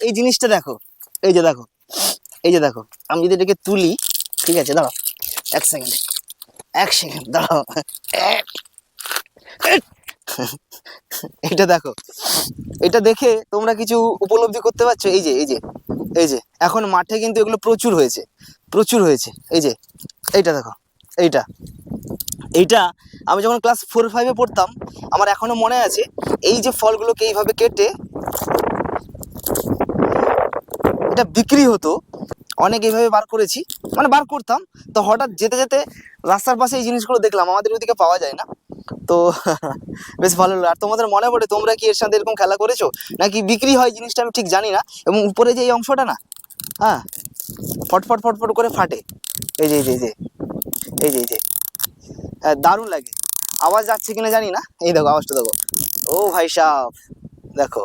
এই জিনিসটা দেখো, এই যে দেখো, এই যে দেখো, আমি যদি এটাকে তুলি, ঠিক আছে, দাঁড়াও এক সেকেন্ড, এক সেকেন্ড দাঁড়াও। এটা দেখো, এটা দেখে তোমরা কিছু উপলব্ধি করতে পারছো? এই যে এই যে এই যে এখন মাঠে কিন্তু এগুলো প্রচুর হয়েছে, প্রচুর হয়েছে। এই যে এইটা দেখো, এইটা এইটা আমি যখন ক্লাস 4-5-এ পড়তাম, আমার এখনো মনে আছে, এই যে ফলগুলোকে এইভাবে কেটে এটা বিক্রি হতো, অনেক এইভাবে বার করেছি, মানে বার করতাম। তো হঠাৎ যেতে যেতে রাস্তার পাশে এই জিনিসগুলো দেখলাম, আমাদের ওইদিকে পাওয়া যায় না। তো বেশ ভালো লাগলো। আর তোমাদের মনে পড়ে তোমরা কি এর সাথে এরকম খেলা করেছো, নাকি বিক্রি হয় জিনিসটা আমি ঠিক জানি না। এবং উপরে যে এই অংশটা না, হ্যাঁ, ফটফট ফটফট করে ফাটে। এই যে এই যে এই যে এই যে এই যে হ্যাঁ, দারুণ লাগে। আওয়াজ যাচ্ছে কিনা জানি না, এই দেখো আওয়াজটা দেখো। ও ভাই সাহেব, দেখো